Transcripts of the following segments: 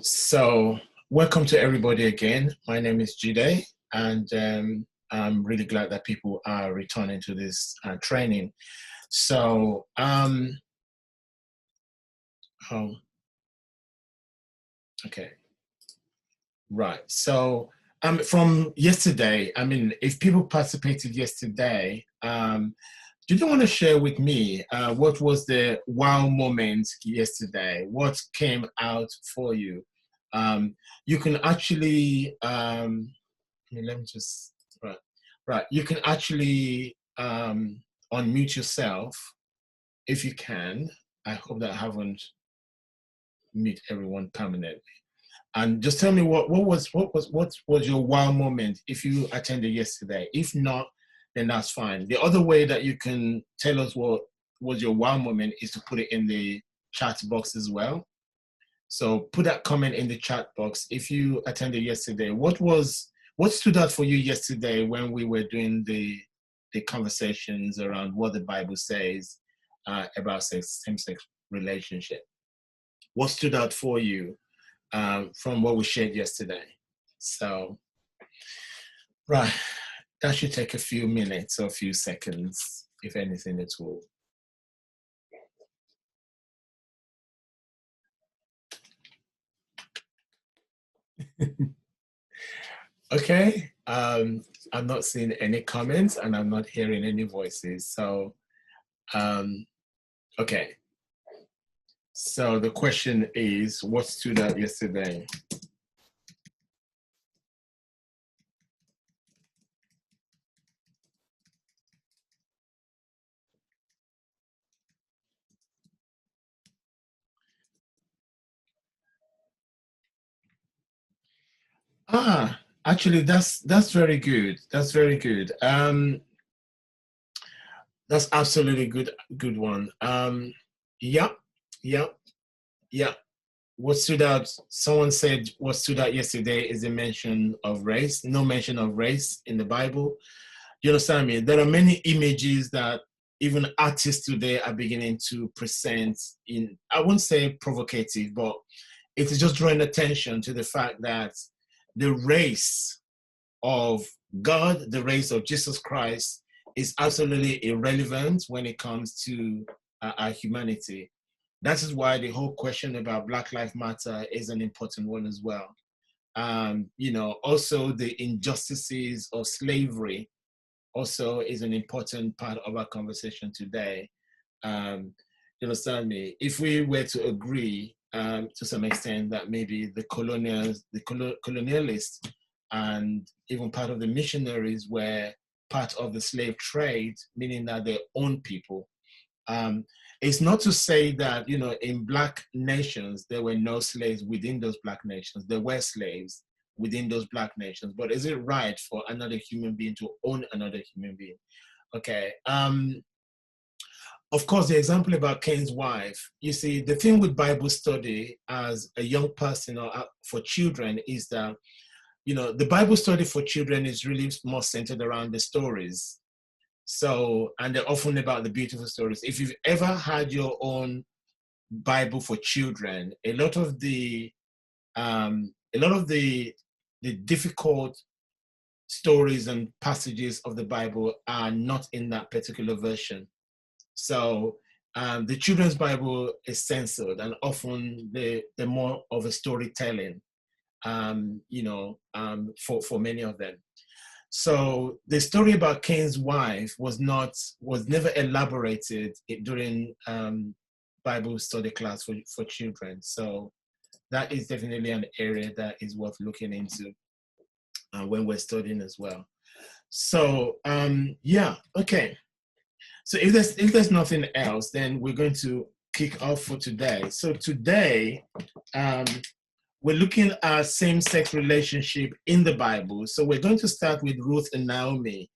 So, welcome to everybody again. My name is Jide, and I'm really glad that people are returning to this training. So, oh, okay, right. So, from yesterday, if people participated yesterday, do you want to share with me what was the wow moment yesterday? What came out for you? You can actually let me just right. You can actually unmute yourself if you can. I hope that I haven't mute everyone permanently. And just tell me what was your wow moment if you attended yesterday. If not, then that's fine. The other way that you can tell us what was your wow moment is to put it in the chat box as well. So put that comment in the chat box. If you attended yesterday, what stood out for you yesterday when we were doing the conversations around what the Bible says about same-sex relationship? What stood out for you from what we shared yesterday? So, right, that should take a few minutes or a few seconds, if anything at all. Okay, I'm not seeing any comments and I'm not hearing any voices. So, okay. So the question is, what stood out yesterday? Actually, that's very good. That's very good. That's absolutely good one. Yeah, yeah, yeah. What stood out? Someone said what stood out yesterday is the mention of race. No mention of race in the Bible. You understand me? There are many images that even artists today are beginning to present in, I won't say provocative, but it is just drawing attention to the fact that the race of God, the race of Jesus Christ, is absolutely irrelevant when it comes to our humanity. That is why the whole question about Black Lives Matter is an important one as well. Also the injustices of slavery also is an important part of our conversation today. You understand me? If we were to agree to some extent that maybe the colonialists and even part of the missionaries were part of the slave trade, meaning that they own people. It's not to say that, in Black nations, there were no slaves within those Black nations. There were slaves within those Black nations, but is it right for another human being to own another human being? Okay. Of course, the example about Cain's wife, you see, the thing with Bible study as a young person or for children is that, the Bible study for children is really more centered around the stories. So, and they're often about the beautiful stories. If you've ever had your own Bible for children, a lot of the difficult stories and passages of the Bible are not in that particular version. So the children's Bible is censored, and often they're more of a storytelling, for many of them. So the story about Cain's wife was never elaborated during Bible study class for children. So that is definitely an area that is worth looking into when we're studying as well. So okay. So if there's nothing else, then we're going to kick off for today. So today, we're looking at same-sex relationship in the Bible. So we're going to start with Ruth and Naomi.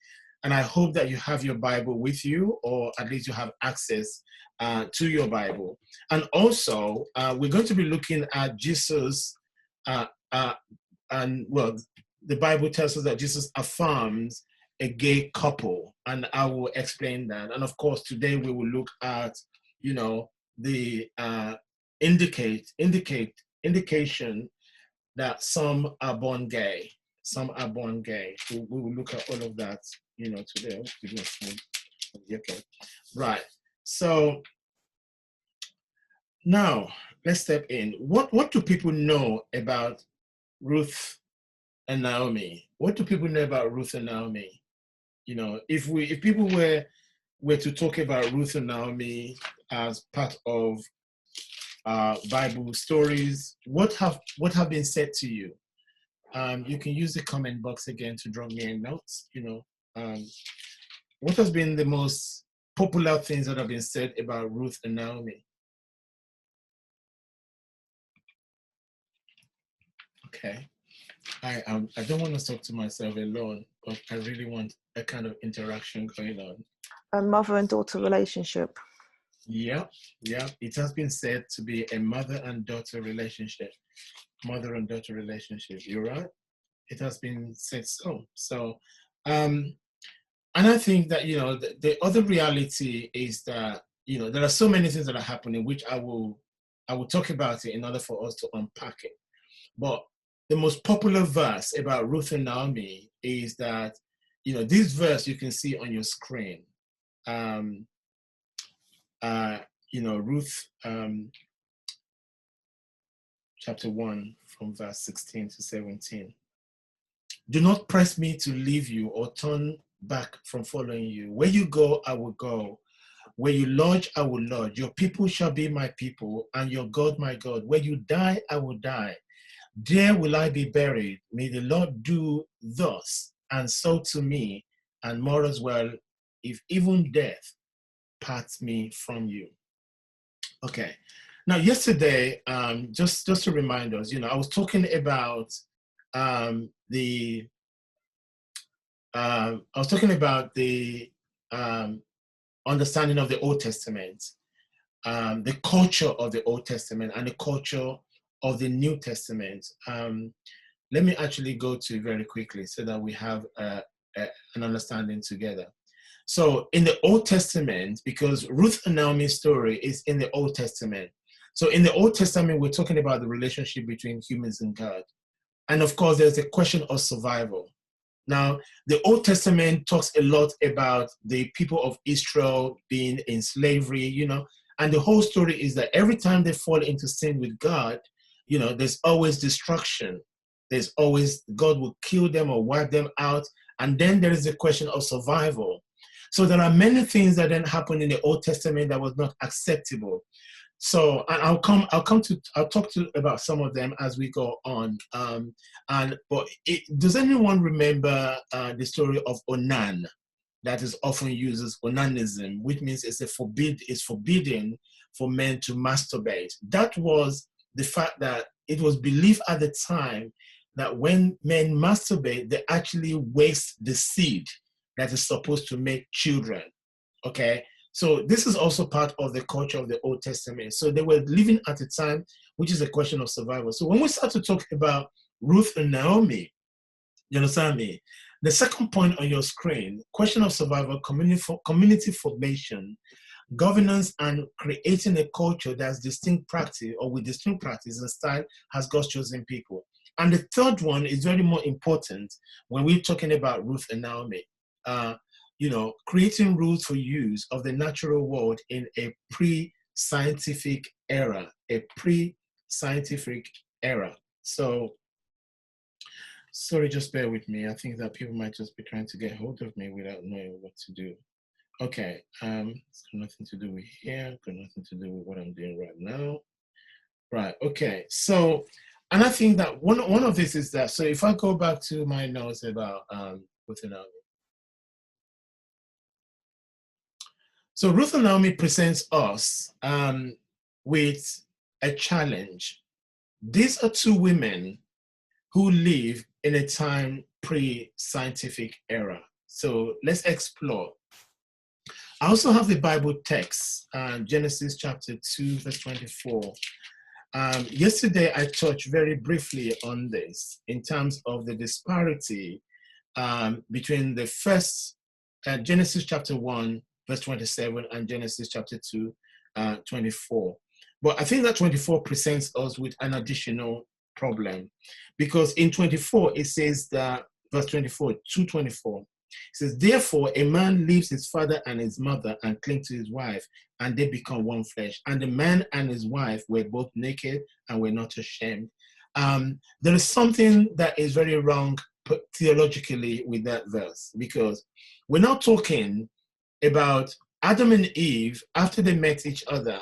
And I hope that you have your Bible with you, or at least you have access to your Bible. And also, we're going to be looking at Jesus, the Bible tells us that Jesus affirms a gay couple, and I will explain that. And of course, today we will look at, the indicate indication that some are born gay. Some are born gay. We will look at all of that, today. Okay, right. So now let's step in. What do people know about Ruth and Naomi? What do people know about Ruth and Naomi? If people were to talk about Ruth and Naomi as part of Bible stories, what have been said to you? You can use the comment box again to drop me in notes. What has been the most popular things that have been said about Ruth and Naomi? Okay. I don't want to talk to myself alone, but I really want a kind of interaction going on. A mother and daughter relationship. Yeah. It has been said to be a mother and daughter relationship. Mother and daughter relationship. You're right. It has been said so. So, and I think that the other reality is that there are so many things that are happening, which I will talk about it in order for us to unpack it. But the most popular verse about Ruth and Naomi is that, this verse you can see on your screen. Ruth chapter 1 from verse 16 to 17. Do not press me to leave you or turn back from following you. Where you go, I will go. Where you lodge, I will lodge. Your people shall be my people, and your God, my God. Where you die, I will die. There will I be buried. May the Lord do thus and so to me, and more as well, if even death parts me from you. Okay. Now, yesterday, just to remind us, I was talking about the understanding of the Old Testament, the culture of the Old Testament, and the culture of the New Testament. Let me actually go to it very quickly so that we have an understanding together. So in the Old Testament, because Ruth and Naomi's story is in the Old Testament. So in the Old Testament, we're talking about the relationship between humans and God. And of course, there's a question of survival. Now, the Old Testament talks a lot about the people of Israel being in slavery, and the whole story is that every time they fall into sin with God, there's always destruction. There's always, God will kill them or wipe them out. And then there is the question of survival. So there are many things that then happened in the Old Testament that was not acceptable. So I'll talk about some of them as we go on. Does anyone remember the story of Onan? That is often used as onanism, which means it's forbidden for men to masturbate. That was the fact that it was believed at the time that when men masturbate, they actually waste the seed that is supposed to make children. Okay, so this is also part of the culture of the Old Testament. So they were living at a time which is a question of survival. So when we start to talk about Ruth and Naomi, you understand me? The second point on your screen, question of survival, community formation, governance, and creating a culture that's distinct practice or with distinct practice and style has God's chosen people. And the third one is very more important when we're talking about Ruth and Naomi. Creating rules for use of the natural world in a pre-scientific era, So, sorry, just bear with me. I think that people might just be trying to get hold of me without knowing what to do. Okay, it's got nothing to do with here, got nothing to do with what I'm doing right now. Right, okay, so, and I think that one of this is that, so if I go back to my notes about Ruth and Naomi. So Ruth and Naomi presents us with a challenge. These are two women who live in a time pre-scientific era. So let's explore. I also have the Bible text, Genesis chapter 2, verse 24. Yesterday, I touched very briefly on this in terms of the disparity between the first Genesis chapter 1, verse 27, and Genesis chapter 2, 24. But I think that 24 presents us with an additional problem, because in 24 it says that, verse 24, 2:24, it says, therefore a man leaves his father and his mother and clings to his wife, and they become one flesh. And the man and his wife were both naked and were not ashamed. There is something that is very wrong theologically with that verse, because we're not talking about Adam and Eve after they met each other.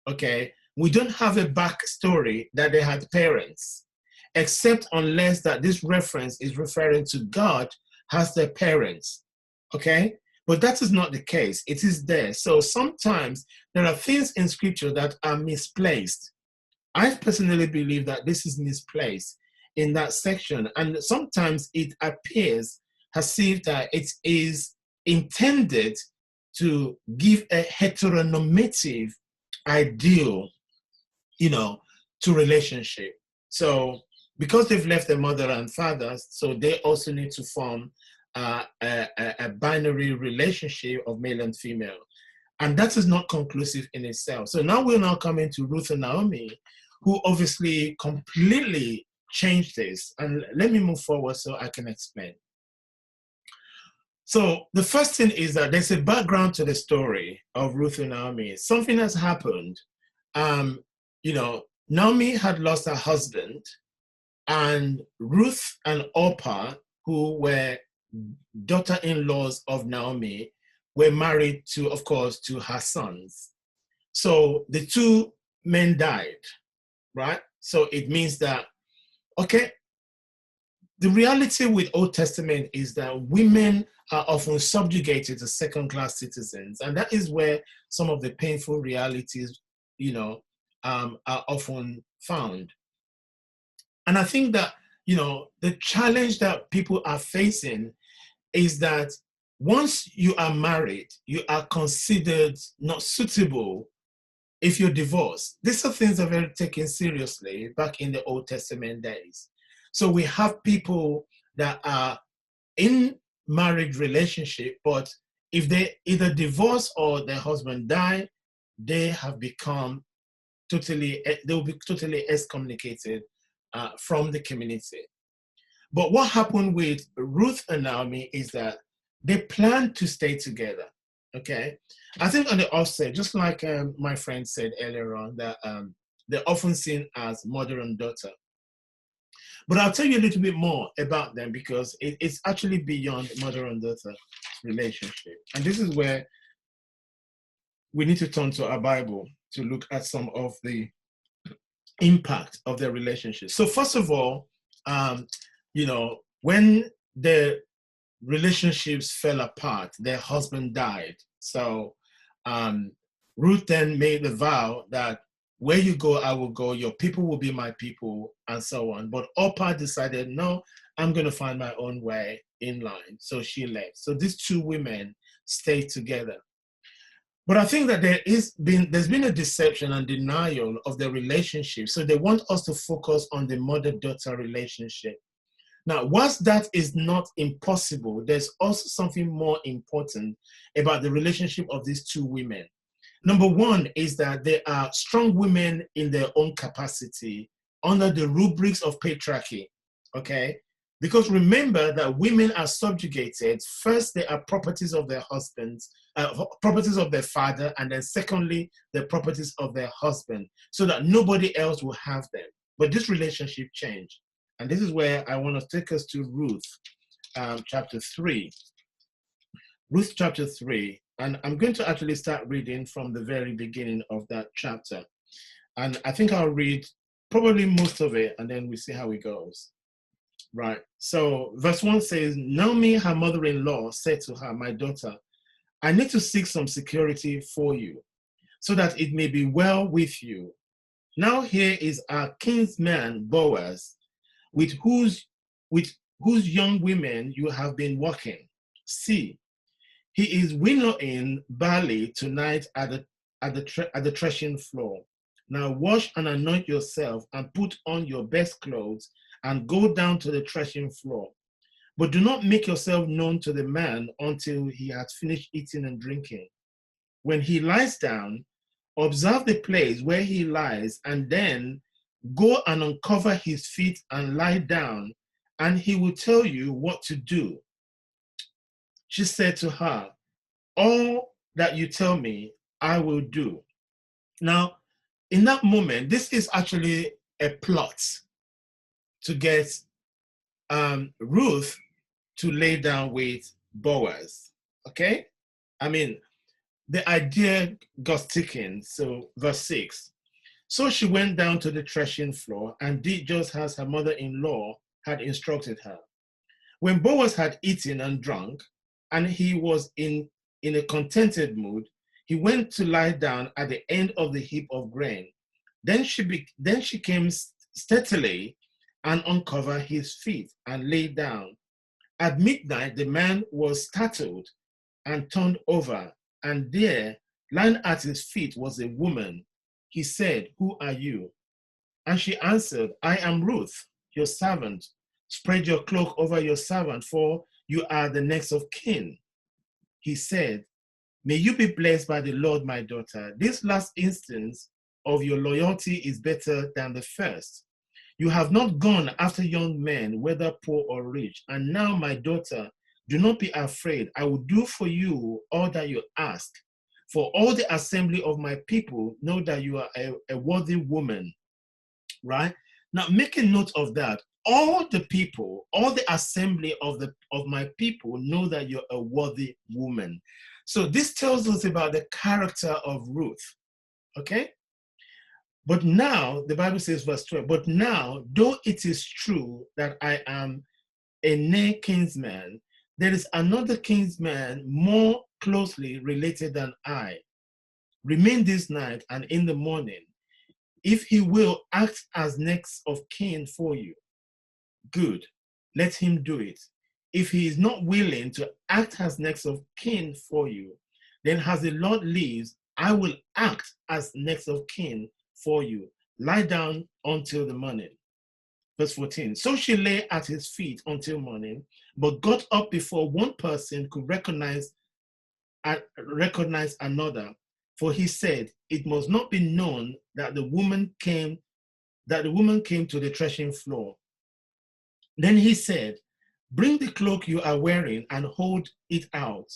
Okay, we don't have a backstory that they had parents, except unless that this reference is referring to God as their parents. Okay, but that is not the case. It is there. So sometimes there are things in scripture that are misplaced. I personally believe that this is misplaced in that section, and sometimes it appears as if that it is intended to give a heteronormative ideal, to relationship. So because they've left their mother and fathers, so they also need to form a binary relationship of male and female. And that is not conclusive in itself. So now we're now coming to Ruth and Naomi, who obviously completely changed this. And let me move forward so I can explain. So the first thing is that there's a background to the story of Ruth and Naomi. Something has happened. Naomi had lost her husband, and Ruth and Orpah, who were daughter-in-laws of Naomi, were married to, of course, to her sons. So the two men died, right? So it means that, okay, the reality with Old Testament is that women are often subjugated to second-class citizens, and that is where some of the painful realities, are often found. And I think that, the challenge that people are facing is that once you are married, you are considered not suitable if you're divorced. These are things that are very taken seriously back in the Old Testament days. So we have people that are in marriage relationship, but if they either divorce or their husband die, they will be totally excommunicated from the community. But what happened with Ruth and Naomi is that they planned to stay together. Okay, I think on the offset, just like my friend said earlier on, that they're often seen as mother and daughter. But I'll tell you a little bit more about them, because it's actually beyond mother and daughter relationship. And this is where we need to turn to our Bible to look at some of the impact of their relationship. So first of all, when the relationships fell apart, their husband died. So Ruth then made the vow that where you go, I will go, your people will be my people, and so on. But Orpah decided, no, I'm going to find my own way in line. So she left. So these two women stayed together. But I think that there's been a deception and denial of the relationship. So they want us to focus on the mother-daughter relationship. Now, whilst that is not impossible, there's also something more important about the relationship of these two women. Number one is that they are strong women in their own capacity under the rubrics of patriarchy, okay? Because remember that women are subjugated. First, they are properties of their husbands, properties of their father, and then secondly, the properties of their husband, so that nobody else will have them. But this relationship changed. And this is where I want to take us to Ruth chapter 3. Ruth chapter 3. And I'm going to actually start reading from the very beginning of that chapter. And I think I'll read probably most of it, and then we see how it goes. Right. So verse 1 says, Naomi, her mother-in-law, said to her, my daughter, I need to seek some security for you, so that it may be well with you. Now here is our kinsman Boaz, with whose young women you have been walking. See, he is winnowing barley tonight at the threshing floor. Now wash and anoint yourself and put on your best clothes and go down to the threshing floor. But do not make yourself known to the man until he has finished eating and drinking. When he lies down, Observe the place where he lies, and then go and uncover his feet and lie down, and he will tell you what to do. She said to her, all that you tell me, I will do. Now, in that moment, this is actually a plot to get Ruth to lay down with Boaz. Okay? I mean, the idea got sticking. So, verse 6. So she went down to the threshing floor and did just as her mother-in-law had instructed her. When Boaz had eaten and drunk, and he was in a contented mood, he went to lie down at the end of the heap of grain. Then she came stealthily and uncovered his feet and lay down. At midnight, the man was startled and turned over, and there, lying at his feet, was a woman. He said, who are you? And she answered, I am Ruth, your servant. Spread your cloak over your servant, for you are the next of kin. He said, may you be blessed by the Lord, my daughter. This last instance of your loyalty is better than the first. You have not gone after young men, whether poor or rich. And now, my daughter, do not be afraid. I will do for you all that you ask. For all the assembly of my people know that you are a worthy woman. Right? Now, make a note of that. All the people, all the assembly of my people know that you're a worthy woman. So this tells us about the character of Ruth. Okay? But now, the Bible says, verse 12, but now, though it is true that I am a near kinsman, there is another kinsman more closely related than I. Remain this night, and in the morning, if he will act as next of kin for you, good, let him do it. If he is not willing to act as next of kin for you, then as the Lord lives, I will act as next of kin for you. Lie down until the morning. Verse 14. So she lay at his feet until morning, but got up before one person could recognize another. For he said, it must not be known that the woman came to the threshing floor. Then he said, bring the cloak you are wearing and hold it out.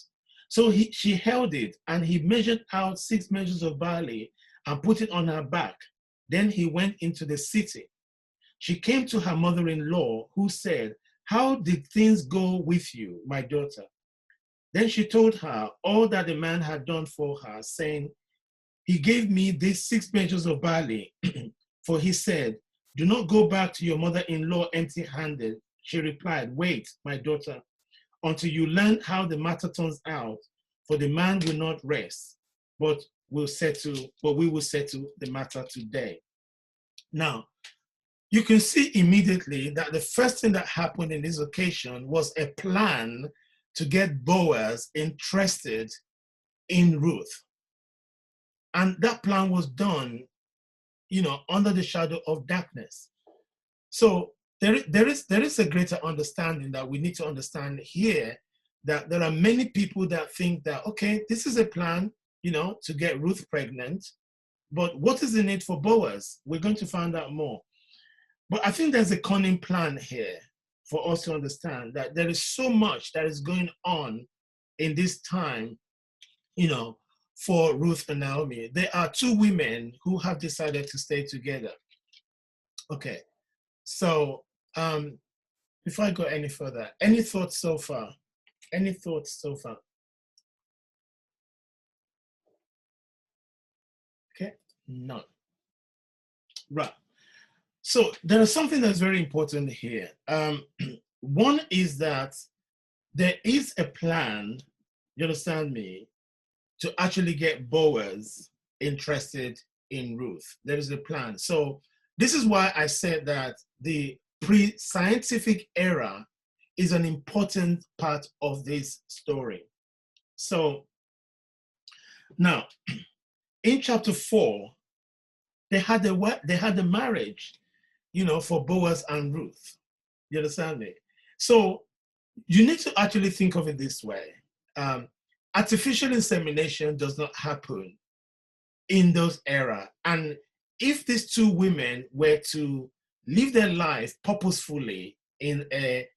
So she held it, and he measured out 6 measures of barley and put it on her back. Then he went into the city. She came to her mother-in-law, who said, how did things go with you, my daughter? Then she told her all that the man had done for her, saying, he gave me these 6 measures of barley, for he said, do not go back to your mother-in-law empty-handed. She replied, wait, my daughter, until you learn how the matter turns out, for the man will not rest, but we will settle the matter today. Now, you can see immediately that the first thing that happened in this occasion was a plan to get Boaz interested in Ruth. And that plan was done, under the shadow of darkness. So there is a greater understanding that we need to understand here, that there are many people that think that, okay, this is a plan, to get Ruth pregnant, but what is in it for Boaz? We're going to find out more. But I think there's a cunning plan here for us to understand that there is so much that is going on in this time, for Ruth and Naomi. There are 2 women who have decided to stay together. Okay, so before I go any further, any thoughts so far? Any thoughts so far? Okay, none. Right. So there is something that's very important here. One is that there is a plan, you understand me, to actually get Boaz interested in Ruth. There is a plan. So this is why I said that the pre-scientific era is an important part of this story. So now, in chapter 4, they had the marriage, for Boaz and Ruth. You understand me? So you need to actually think of it this way. Artificial insemination does not happen in those era. And if these two women were to live their life purposefully in a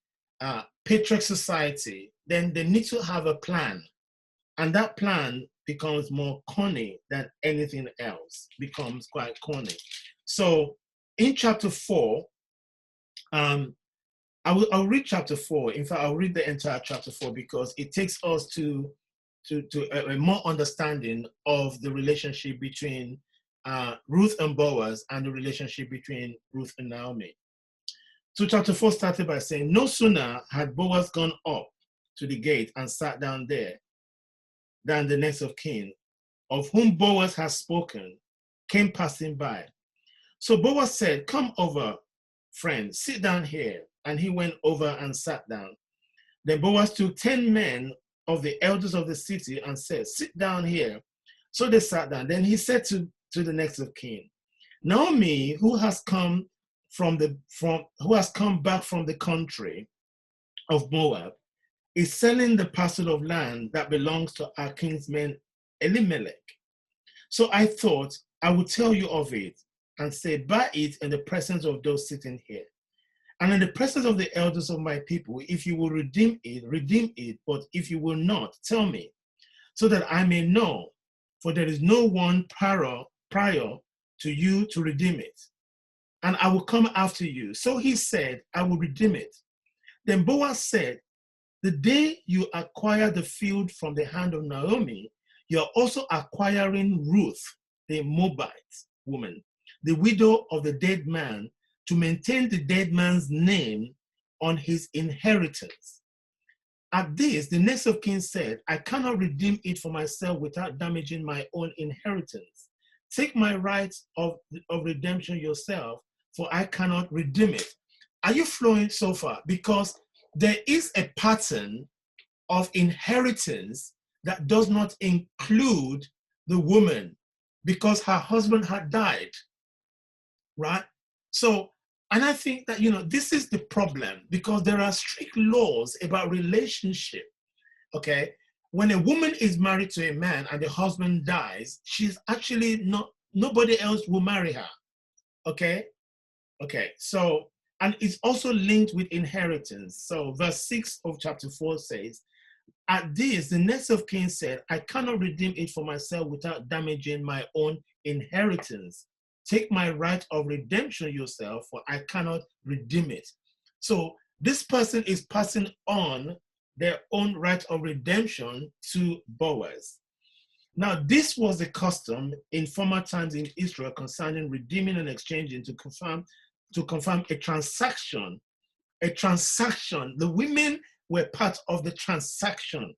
patriarch society, then they need to have a plan. And that plan becomes more corny than anything else, becomes quite corny. So in chapter 4, I'll read chapter 4. In fact, I'll read the entire chapter 4 because it takes us to a more understanding of the relationship between Ruth and Boaz and the relationship between Ruth and Naomi. So chapter 4 started by saying, no sooner had Boaz gone up to the gate and sat down there than the next of kin, of whom Boaz has spoken, came passing by. So Boaz said, come over, friend, sit down here. And he went over and sat down. Then Boaz took 10 men of the elders of the city and said, sit down here. So they sat down. Then he said to the next of kin, Naomi, who has come back from the country of Moab, is selling the parcel of land that belongs to our kinsman Elimelech. So I thought I would tell you of it and say, buy it in the presence of those sitting here. And in the presence of the elders of my people, if you will redeem it, but if you will not, tell me, so that I may know, for there is no one prior to you to redeem it. And I will come after you. So he said, I will redeem it. Then Boaz said, the day you acquire the field from the hand of Naomi, you are also acquiring Ruth, the Moabite woman, the widow of the dead man, to maintain the dead man's name on his inheritance. At this, the next of kin said, I cannot redeem it for myself without damaging my own inheritance. Take my right of redemption yourself, for I cannot redeem it. Are you flowing so far? Because there is a pattern of inheritance that does not include the woman because her husband had died, right? So, and I think that, this is the problem because there are strict laws about relationship, okay? When a woman is married to a man and the husband dies, she's actually nobody else will marry her, okay? Okay, so, and it's also linked with inheritance. So verse 6 of chapter 4 says, at this, the next of kin said, I cannot redeem it for myself without damaging my own inheritance. Take my right of redemption yourself, for I cannot redeem it. So this person is passing on their own right of redemption to Boaz. Now, this was the custom in former times in Israel concerning redeeming and exchanging to confirm a transaction. A transaction. The women were part of the transaction.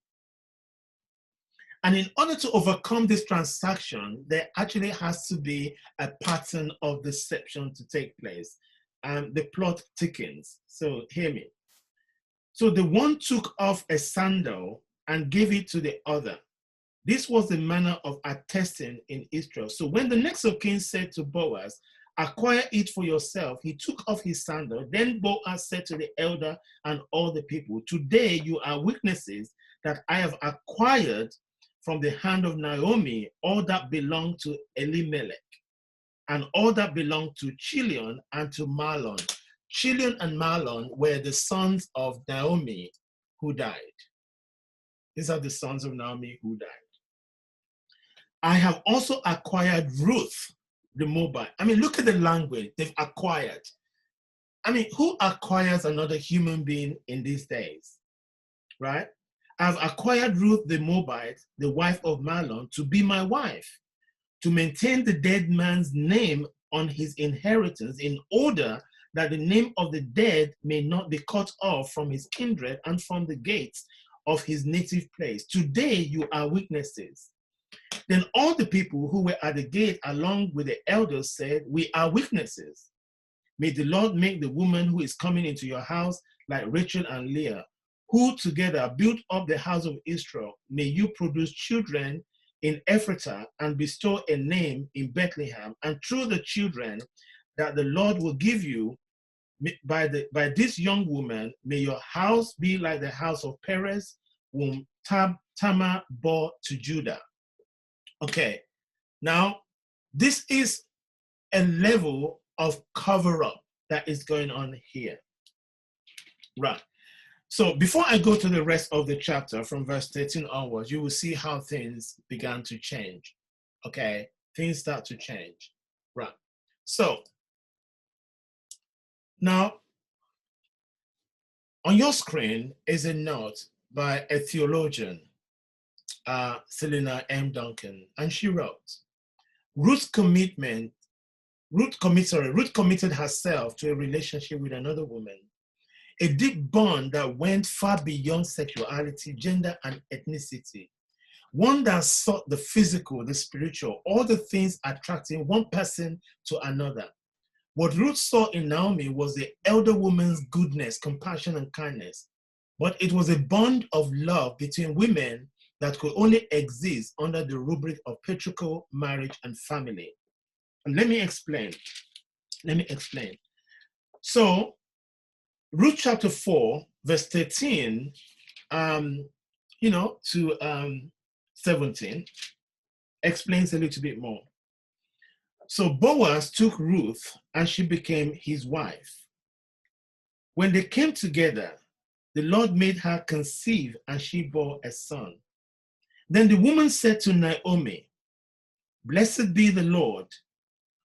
And in order to overcome this transaction, there actually has to be a pattern of deception to take place. And the plot thickens. So hear me. So the one took off a sandal and gave it to the other. This was the manner of attesting in Israel. So when the next of kin said to Boaz, acquire it for yourself, he took off his sandal. Then Boaz said to the elder and all the people, today you are witnesses that I have acquired from the hand of Naomi all that belonged to Elimelech and all that belonged to Chilion and to Mahlon. Chilion and Mahlon were the sons of Naomi who died. These are the sons of Naomi who died. I have also acquired Ruth, the Moabite. I mean, look at the language they've acquired. I mean, who acquires another human being in these days, right? I've acquired Ruth, the Moabite, the wife of Mahlon, to be my wife, to maintain the dead man's name on his inheritance in order that the name of the dead may not be cut off from his kindred and from the gates of his native place. Today you are witnesses. Then all the people who were at the gate along with the elders said, we are witnesses. May the Lord make the woman who is coming into your house like Rachel and Leah, who together built up the house of Israel. May you produce children in Ephratah and bestow a name in Bethlehem. And through the children that the Lord will give you by this young woman, may your house be like the house of Perez, whom Tamar bore to Judah. Okay, now This is a level of cover-up that is going on here. Right. So before I go to the rest of the chapter, from verse 13 onwards, you will see how things began to change. Okay, things start to change. Right. So now on your screen is a note by a theologian, Selena M. Duncan, and she wrote, Ruth committed herself to a relationship with another woman, a deep bond that went far beyond sexuality, gender, and ethnicity. One that sought the physical, the spiritual, all the things attracting one person to another. What Ruth saw in Naomi was the elder woman's goodness, compassion, and kindness. But it was a bond of love between women that could only exist under the rubric of patriarchal marriage and family. And let me explain. So, Ruth chapter 4, verse 13, to 17, explains a little bit more. So Boaz took Ruth and she became his wife. When they came together, the Lord made her conceive and she bore a son. Then the woman said to Naomi, Blessed be the Lord,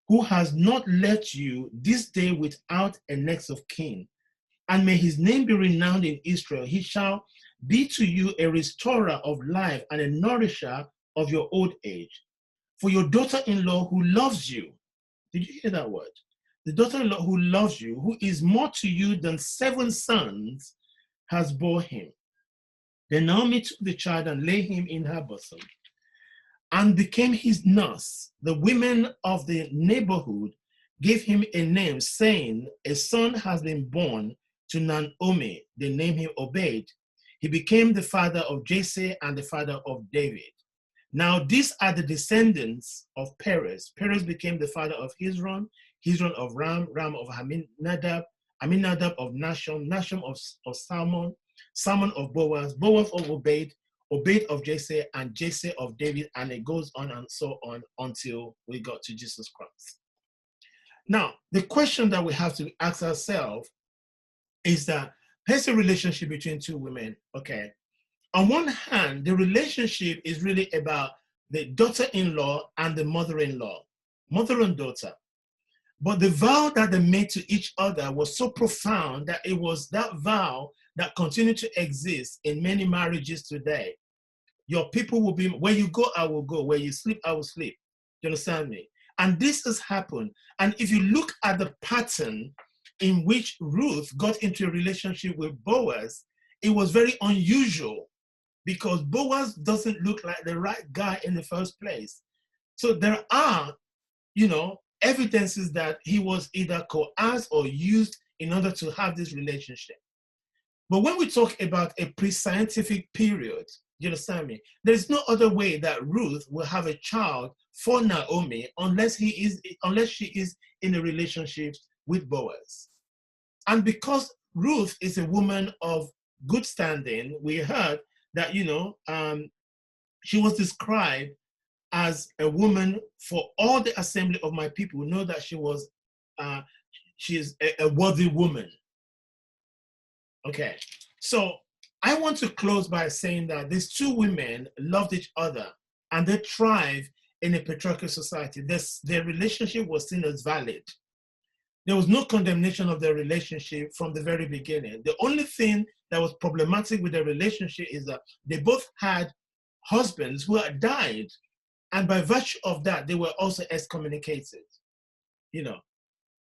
who has not left you this day without a next of kin, and may his name be renowned in Israel. He shall be to you a restorer of life and a nourisher of your old age. For your daughter-in-law who loves you, did you hear that word? The daughter-in-law who loves you, who is more to you than 7 sons, has bore him. Then Naomi took the child and laid him in her bosom and became his nurse. The women of the neighborhood gave him a name, saying, A son has been born to Naomi. They named him Obed. He became the father of Jesse and the father of David. Now these are the descendants of Perez. Perez became the father of Hezron, Hezron of Ram, Ram of Aminadab, Aminadab of Nashon, Nashon of Salmon, Salmon of Boaz, Boaz of Obed, Obed of Jesse, and Jesse of David, and it goes on and so on until we got to Jesus Christ. Now, the question that we have to ask ourselves is that here's a relationship between 2 women, okay? On one hand, the relationship is really about the daughter-in-law and the mother-in-law, mother and daughter. But the vow that they made to each other was so profound that it was that vow that continued to exist in many marriages today. Your people will be, where you go, I will go. Where you sleep, I will sleep. You understand me? And this has happened. And if you look at the pattern in which Ruth got into a relationship with Boaz, it was very unusual, because Boaz doesn't look like the right guy in the first place. So there are, evidences that he was either coerced or used in order to have this relationship. But when we talk about a pre-scientific period, you understand me? There's no other way that Ruth will have a child for Naomi unless she is in a relationship with Boaz. And because Ruth is a woman of good standing, we heard that, she was described as a woman for all the assembly of my people. Know that she is a worthy woman. Okay, so I want to close by saying that these 2 women loved each other and they thrived in a patriarchal society. Their relationship was seen as valid. There was no condemnation of their relationship from the very beginning. The only thing that was problematic with their relationship is that they both had husbands who had died, and by virtue of that, they were also excommunicated.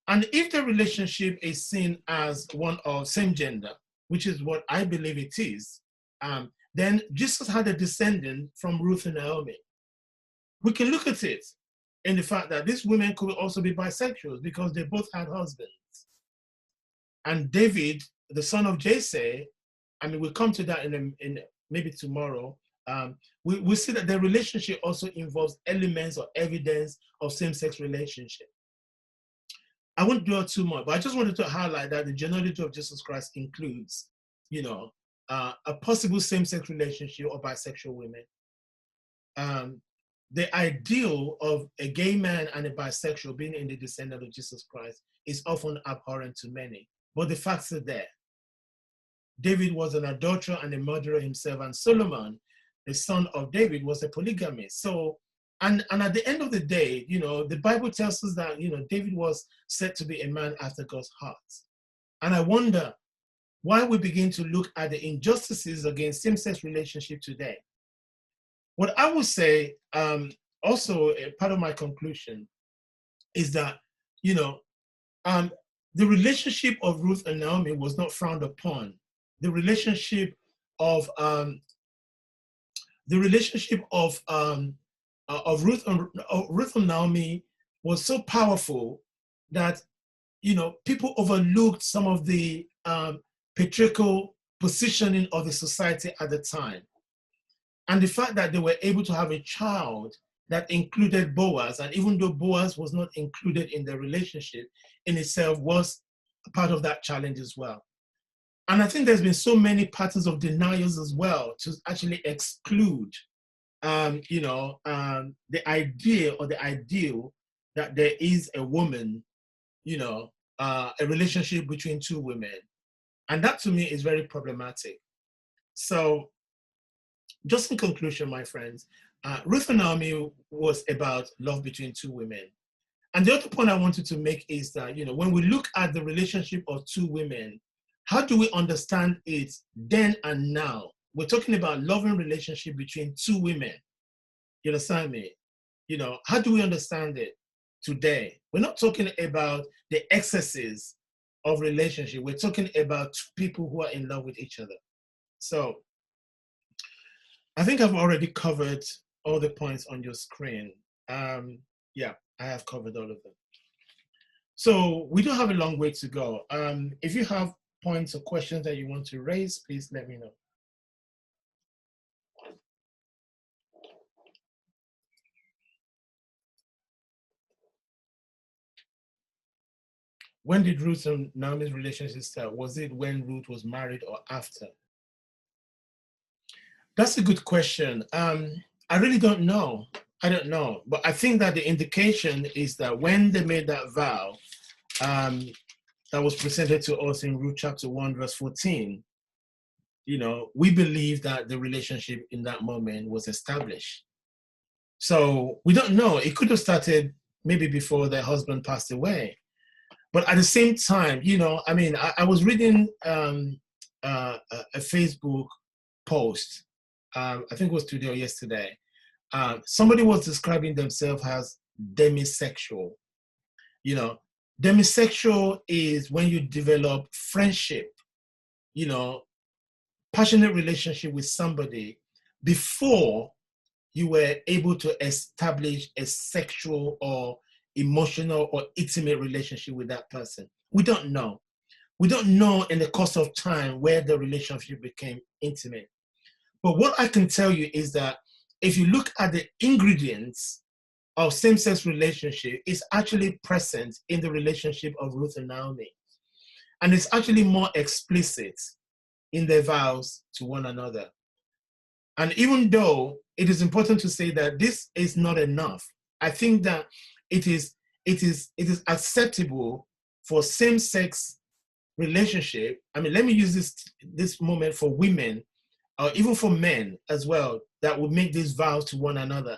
And if the relationship is seen as one of same gender, which is what I believe it is, then Jesus had a descendant from Ruth and Naomi. We can look at it in the fact that these women could also be bisexuals because they both had husbands. And David, the son of Jesse, we'll come to that in maybe tomorrow. We see that the relationship also involves elements or evidence of same-sex relationship. I won't dwell too much, but I just wanted to highlight that the genealogy of Jesus Christ includes, a possible same-sex relationship or bisexual women. the ideal of a gay man and a bisexual being in the descendant of Jesus Christ is often abhorrent to many. But the facts are there. David was an adulterer and a murderer himself, and Solomon, the son of David, was a polygamist. So, and at the end of the day, the Bible tells us that, David was said to be a man after God's heart. And I wonder why we begin to look at the injustices against same-sex relationship today. What I would say, also a part of my conclusion, is that, the relationship of Ruth and Naomi was not frowned upon. The relationship of Ruth and Naomi was so powerful that people overlooked some of the patriarchal positioning of the society at the time, and the fact that they were able to have a child that included Boaz, and even though Boaz was not included in the relationship in itself, was a part of that challenge as well. And I think there's been so many patterns of denials as well to actually exclude, the idea or the ideal that there is a woman, a relationship between two women. And that to me is very problematic. So just in conclusion, my friends, Ruth and Naomi was about love between two women. And the other point I wanted to make is that, when we look at the relationship of two women, how do we understand it then and now? We're talking about loving relationship between two women. You understand me? How do we understand it today? We're not talking about the excesses of relationship. We're talking about two people who are in love with each other. So I think I've already covered all the points on your screen. Yeah, I have covered all of them. So we do have a long way to go. If you have points or questions that you want to raise, please let me know. When did Ruth and Naomi's relationship start? Was it when Ruth was married or after? That's a good question. I really don't know. I don't know. But I think that the indication is that when they made that vow, that was presented to us in Ruth chapter 1, verse 14, we believe that the relationship in that moment was established. So we don't know. It could have started maybe before their husband passed away. But at the same time, I was reading a Facebook post, I think it was today or yesterday. Somebody was describing themselves as demisexual. Demisexual is when you develop friendship, passionate relationship with somebody before you were able to establish a sexual or emotional or intimate relationship with that person. We don't know. We don't know in the course of time where the relationship became intimate. But what I can tell you is that if you look at the ingredients of same-sex relationship, it's actually present in the relationship of Ruth and Naomi. And it's actually more explicit in their vows to one another. And even though it is important to say that this is not enough, I think that it is acceptable for same-sex relationship. Let me use this moment for women, or even for men as well, that would make these vows to one another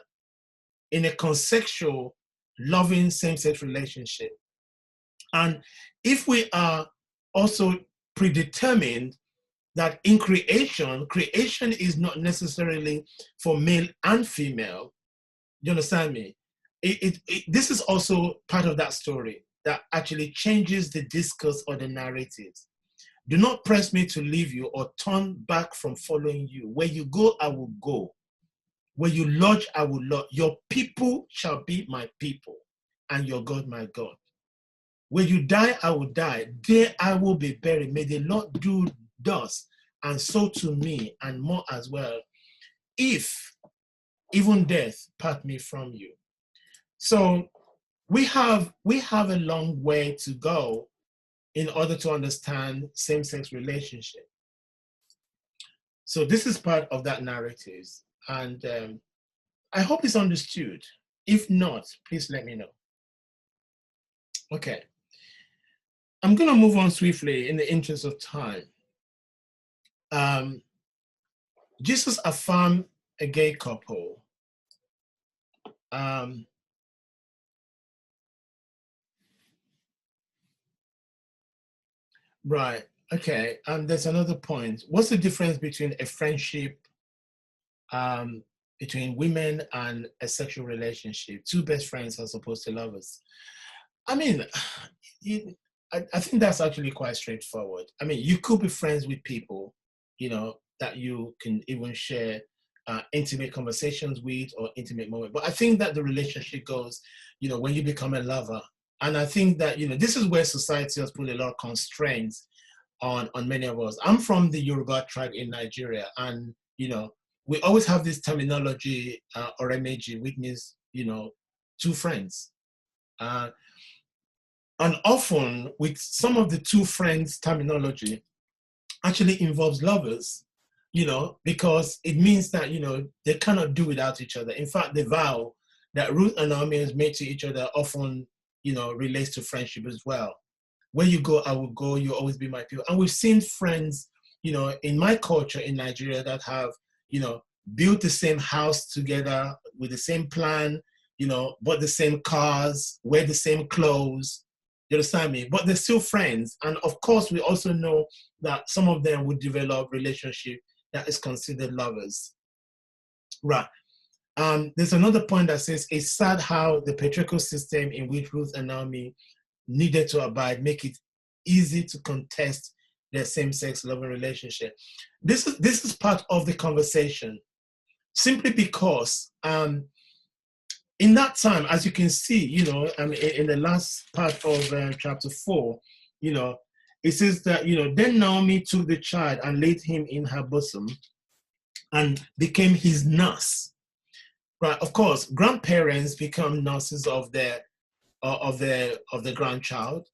in a consensual, loving same-sex relationship. And if we are also predetermined that in creation is not necessarily for male and female, you understand me? This is also part of that story that actually changes the discourse or the narratives. Do not press me to leave you or turn back from following you. Where you go, I will go. Where you lodge, I will lodge. Your people shall be my people, and your God, my God. Where you die, I will die. There I will be buried. May the Lord do thus, and so to me, and more as well, if even death part me from you. So we have a long way to go in order to understand same-sex relationship. So this is part of that narrative. And I hope it's understood. If not, please let me know. Okay. I'm going to move on swiftly in the interest of time. Jesus affirmed a gay couple. Right. Okay. There's another point. What's the difference between a friendship between women and a sexual relationship? Two best friends as opposed to lovers. I mean, I think that's actually quite straightforward. I mean, you could be friends with people, that you can even share intimate conversations with or intimate moments. But I think that the relationship goes, when you become a lover. And I think that, this is where society has put a lot of constraints on many of us. I'm from the Yoruba tribe in Nigeria, and, we always have this terminology, oremeji, which means, two friends. And often with some of the two friends terminology actually involves lovers, because it means that, they cannot do without each other. In fact, the vow that Ruth and Naomi has made to each other often, relates to friendship as well. Where you go, I will go, you'll always be my people. And we've seen friends, in my culture in Nigeria that have, built the same house together with the same plan, bought the same cars, wear the same clothes. You understand me? But they're still friends. And of course, we also know that some of them would develop relationship that is considered lovers. Right. There's another point that says, it's sad how the patriarchal system in which Ruth and Naomi needed to abide make it easy to contest their same-sex loving relationship. This is part of the conversation, simply because in that time, as you can see, in the last part of chapter 4, it says that, then Naomi took the child and laid him in her bosom and became his nurse. Right. Of course, grandparents become nurses of the grandchild.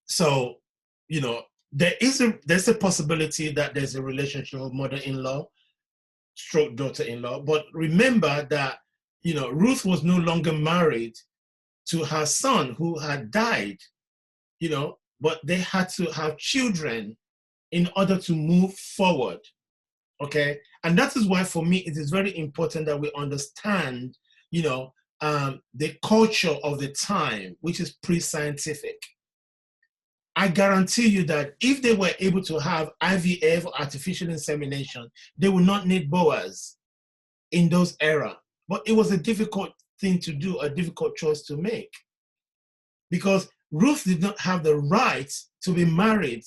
So, there's a possibility that there's a relationship of mother-in-law stroke daughter-in-law. But remember that, Ruth was no longer married to her son who had died, but they had to have children in order to move forward. Okay. And that is why, for me, it is very important that we understand, the culture of the time, which is pre-scientific. I guarantee you that if they were able to have IVF, or artificial insemination, they would not need Boaz in those era. But it was a difficult thing to do, a difficult choice to make, because Ruth did not have the right to be married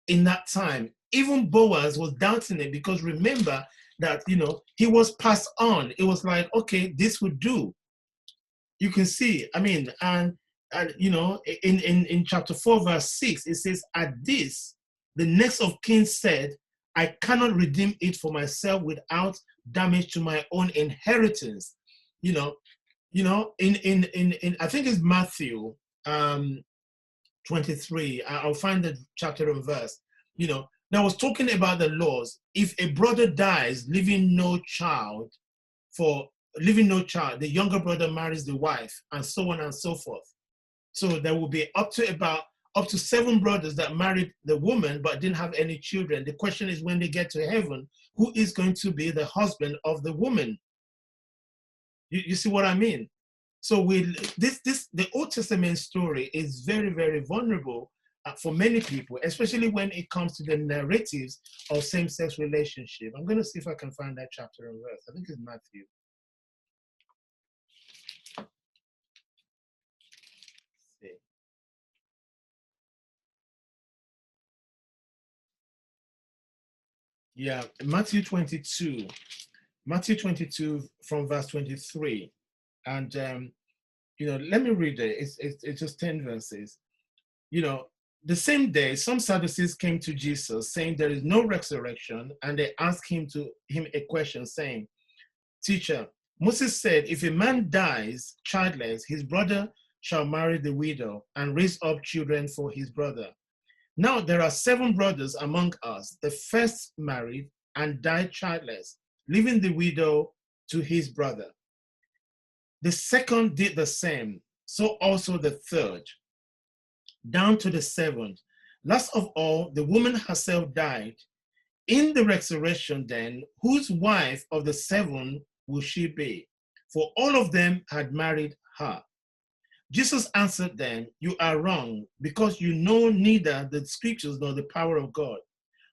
in that time. Even Boaz was doubting it, because remember that, he was passed on. It was like, okay, this would do. You can see, I mean, and in chapter 4, verse 6, it says, at this, the next of kin said, I cannot redeem it for myself without damage to my own inheritance. In I think it's Matthew 23, I'll find the chapter and verse, that was talking about the laws. If a brother dies, leaving no child, the younger brother marries the wife, and so on and so forth. So there will be up to 7 brothers that married the woman but didn't have any children. The question is, when they get to heaven, who is going to be the husband of the woman? You see what I mean? So the Old Testament story is very, very vulnerable for many people, especially when it comes to the narratives of same-sex relationship. I'm going to see if I can find that chapter and verse. I think it's Matthew. Yeah, Matthew 22 from verse 23. And, let me read it. It's just 10 verses. The same day, some Sadducees came to Jesus saying there is no resurrection, and they asked him a question saying, Teacher, Moses said, if a man dies childless, his brother shall marry the widow and raise up children for his brother. Now there are 7 brothers among us. The first married and died childless. leaving the widow to his brother. The second did the same, so also the third, down to the seventh. Last of all, the woman herself died. In the resurrection then, whose wife of the seven will she be? For all of them had married her. Jesus answered them, you are wrong, because you know neither the scriptures nor the power of God.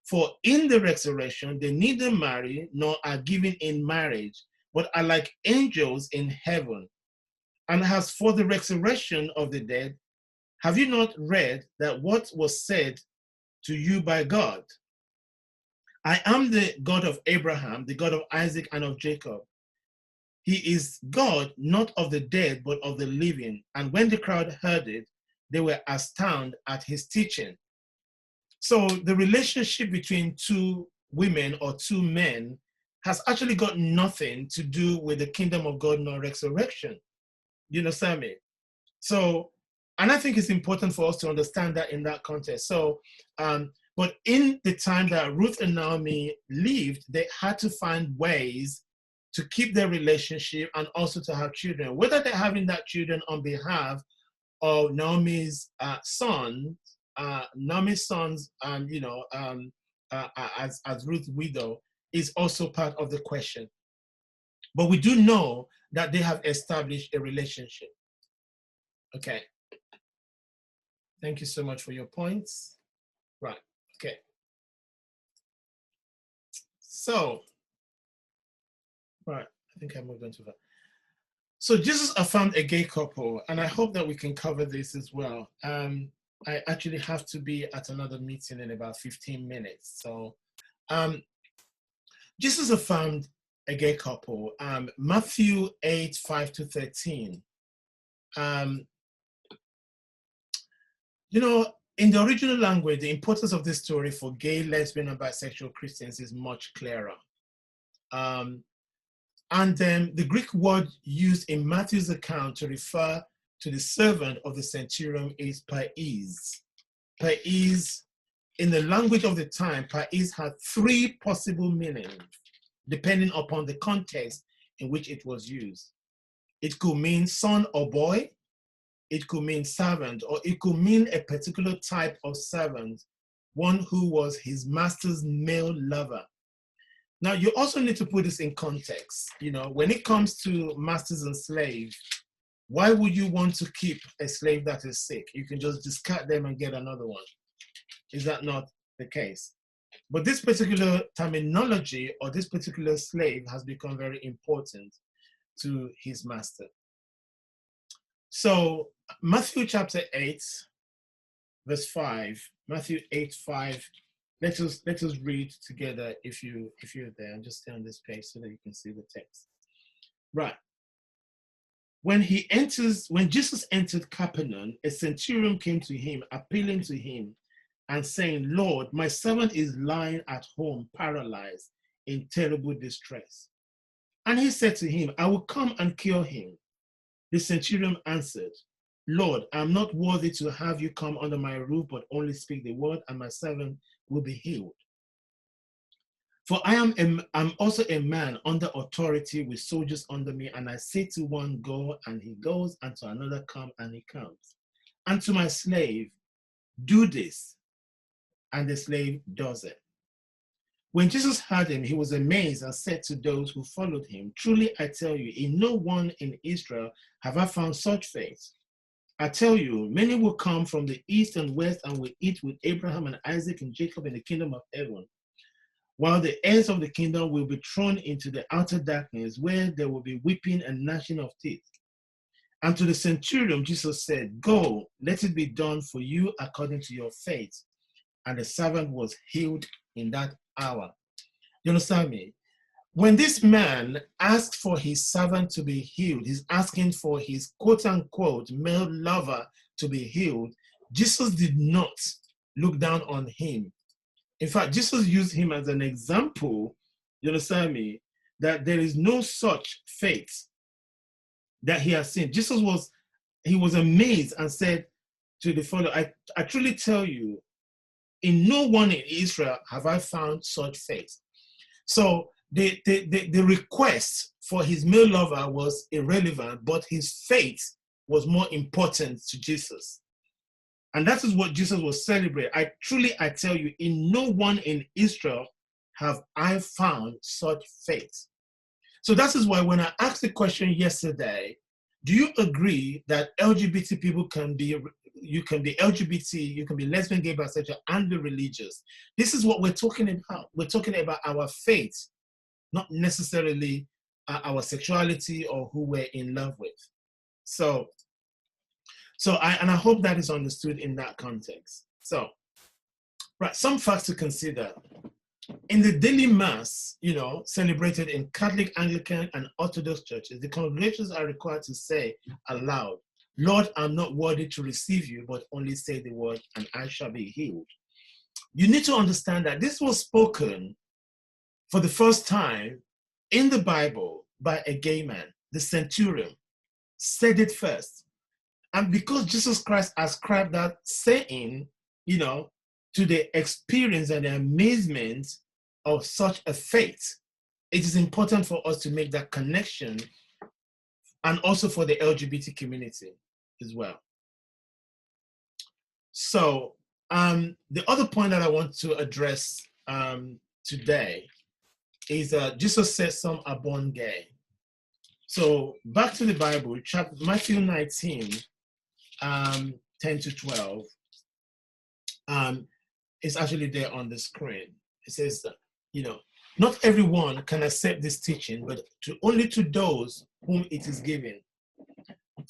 For in the resurrection, they neither marry nor are given in marriage, but are like angels in heaven. And as for the resurrection of the dead, have you not read that what was said to you by God? I am the God of Abraham, the God of Isaac and of Jacob. He is God, not of the dead, but of the living. And when the crowd heard it, they were astounded at his teaching. So the relationship between two women or two men has actually got nothing to do with the kingdom of God nor resurrection. You understand me? So, and I think it's important for us to understand that in that context. So, but in the time that Ruth and Naomi lived, they had to find ways to keep their relationship and also to have children. Whether they're having that children on behalf of Naomi's sons, as Ruth's widow, is also part of the question. But we do know that they have established a relationship. Okay. Thank you so much for your points. Right. Okay. So, right. I think I moved on to that. So Jesus affirmed a gay couple, and I hope that we can cover this as well. I actually have to be at another meeting in about 15 minutes. So Jesus affirmed a gay couple. Matthew 8, 5-13. You know, in the original language, the importance of this story for gay, lesbian, and bisexual Christians is much clearer. And then the Greek word used in Matthew's account to refer to the servant of the centurion is pais. Pais, in the language of the time, pais had three possible meanings, depending upon the context in which it was used. It could mean son or boy, it could mean servant, or it could mean a particular type of servant, one who was his master's male lover. Now, you also need to put this in context. You know, when it comes to masters and slaves, why would you want to keep a slave that is sick? You can just discard them and get another one. Is that not the case? But this particular terminology or this particular slave has become very important to his master. So Matthew chapter 8, verse 5, Matthew 8, 5, let us read together if you're there, and just stay on this page so that you can see the text. Right. When Jesus entered Capernaum, a centurion came to him, appealing to him and saying, Lord, my servant is lying at home, paralyzed, in terrible distress. And he said to him, I will come and cure him. The centurion answered, Lord, I am not worthy to have you come under my roof, but only speak the word, and my servant will be healed. For I'm also a man under authority with soldiers under me, and I say to one, go, and he goes, and to another, come, and he comes. And to my slave, do this, and the slave does it. When Jesus heard him, he was amazed and said to those who followed him, truly I tell you, in no one in Israel have I found such faith. I tell you, many will come from the east and west and will eat with Abraham and Isaac and Jacob in the kingdom of heaven, while the heirs of the kingdom will be thrown into the outer darkness, where there will be weeping and gnashing of teeth. And to the centurion, Jesus said, go, let it be done for you according to your faith. And the servant was healed in that hour. You understand me? When this man asked for his servant to be healed, he's asking for his quote-unquote male lover to be healed. Jesus did not look down on him. In fact, Jesus used him as an example, you understand me, that there is no such faith that he has seen. Jesus was amazed and said to the follower, I truly tell you, in no one in Israel have I found such faith. So the request for his male lover was irrelevant, but his faith was more important to Jesus. And that is what Jesus was celebrating. I tell you, in no one in Israel have I found such faith. So that is why when I asked the question yesterday, do you agree that LGBT people you can be LGBT, you can be lesbian, gay, bisexual, and be religious? This is what we're talking about. We're talking about our faith, not necessarily our sexuality or who we're in love with. So I hope that is understood in that context. So, right, some facts to consider. In the daily mass, celebrated in Catholic, Anglican, and Orthodox churches, the congregations are required to say aloud, Lord, I'm not worthy to receive you, but only say the word and I shall be healed. You need to understand that this was spoken for the first time in the Bible by a gay man. The centurion said it first. And because Jesus Christ ascribed that saying, to the experience and the amazement of such a faith, it is important for us to make that connection, and also for the LGBT community as well. So the other point that I want to address today is Jesus said some are born gay. So back to the Bible, Matthew 19, 10 to 12. It's actually there on the screen. It says that, not everyone can accept this teaching, but only to those whom it is given.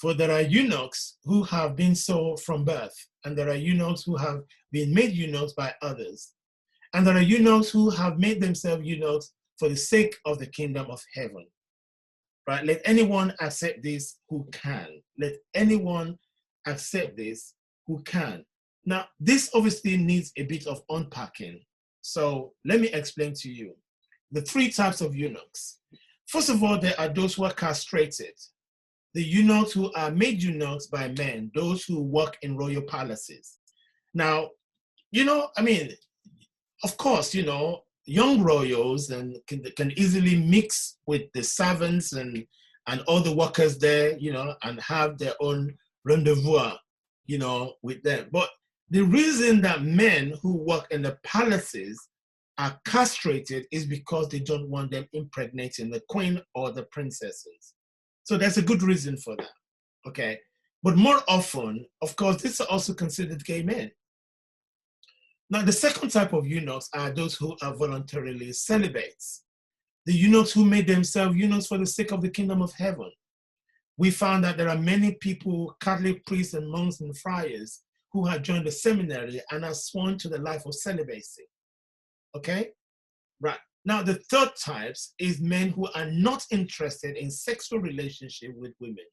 For there are eunuchs who have been so from birth, and there are eunuchs who have been made eunuchs by others. And there are eunuchs who have made themselves eunuchs for the sake of the kingdom of heaven. Right? Let anyone accept this who can. Let anyone accept this who can. Now, this obviously needs a bit of unpacking. So let me explain to you the three types of eunuchs. First of all, there are those who are castrated. The eunuchs who are made eunuchs by men, those who work in royal palaces. Now, of course, young royals can easily mix with the servants and all the workers there, and have their own rendezvous, with them. But the reason that men who work in the palaces are castrated is because they don't want them impregnating the queen or the princesses. So there's a good reason for that, okay? But more often, of course, these are also considered gay men. Now, the second type of eunuchs are those who are voluntarily celibates. The eunuchs who made themselves eunuchs for the sake of the kingdom of heaven. We found that there are many people, Catholic priests and monks and friars, who have joined the seminary and are sworn to the life of celibacy. Okay? Right. Now, the third type is men who are not interested in sexual relationship with women.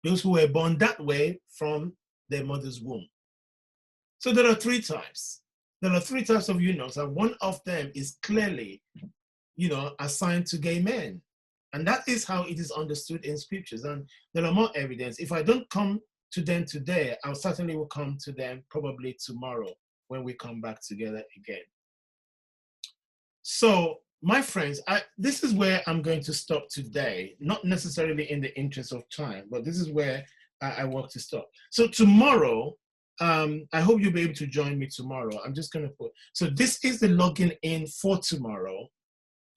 Those who were born that way from their mother's womb. So there are three types. There are three types of eunuchs, and one of them is clearly, assigned to gay men. And that is how it is understood in scriptures. And there are more evidence. If I don't come to them today, I certainly will come to them probably tomorrow when we come back together again. So, my friends, this is where I'm going to stop today, not necessarily in the interest of time, but this is where I want to stop. So tomorrow, I hope you'll be able to join me tomorrow. I'm just going to put, so this is the login in for tomorrow.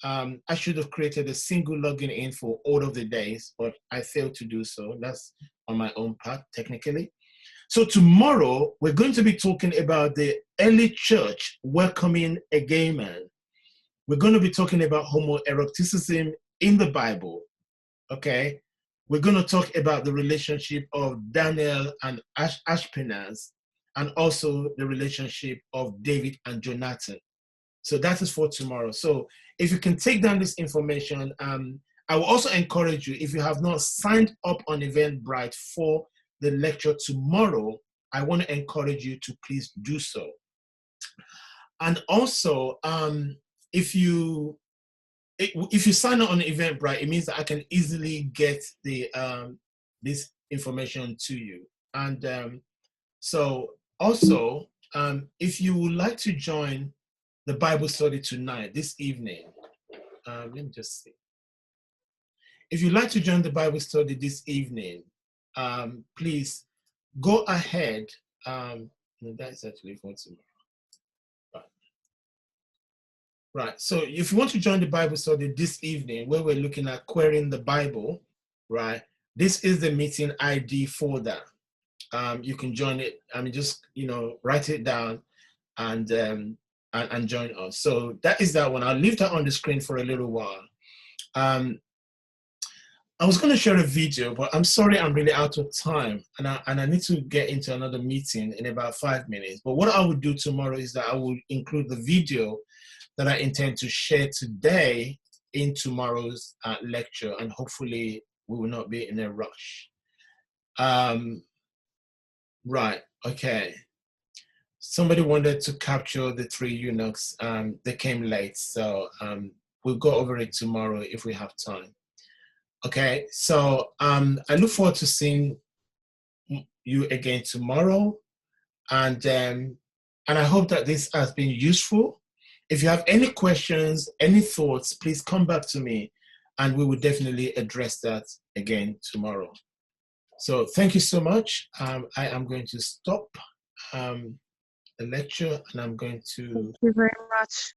I should have created a single login in for all of the days, but I failed to do so. That's on my own part, technically. So tomorrow, we're going to be talking about the early church welcoming a gay man. We're going to be talking about homoeroticism in the Bible, okay? We're going to talk about the relationship of Daniel and Ashpenaz, and also the relationship of David and Jonathan. So that is for tomorrow. So if you can take down this information, I will also encourage you, if you have not signed up on Eventbrite for the lecture tomorrow, I want to encourage you to please do so. And also, if you sign up on Eventbrite, it means that I can easily get the this information to you. And so also, if you would like to join the Bible study tonight, this evening, let me just see. If you'd like to join the Bible study this evening, please go ahead. No, that's actually for tomorrow. Right. So if you want to join the Bible study this evening, where we're looking at querying the Bible, right? This is the meeting ID folder. You can join it. I mean, just write it down and join us. So that is that one. I'll leave that on the screen for a little while. I was going to share a video, but I'm sorry, I'm really out of time, and I need to get into another meeting in about 5 minutes. But what I will do tomorrow is that I will include the video that I intend to share today in tomorrow's lecture, and hopefully we will not be in a rush. Right, okay. Somebody wanted to capture the three eunuchs. They came late, so we'll go over it tomorrow if we have time. Okay, so I look forward to seeing you again tomorrow, and I hope that this has been useful. If you have any questions, any thoughts, please come back to me, and we will definitely address that again tomorrow. So thank you so much. I am going to stop the lecture, and I'm going to... Thank you very much.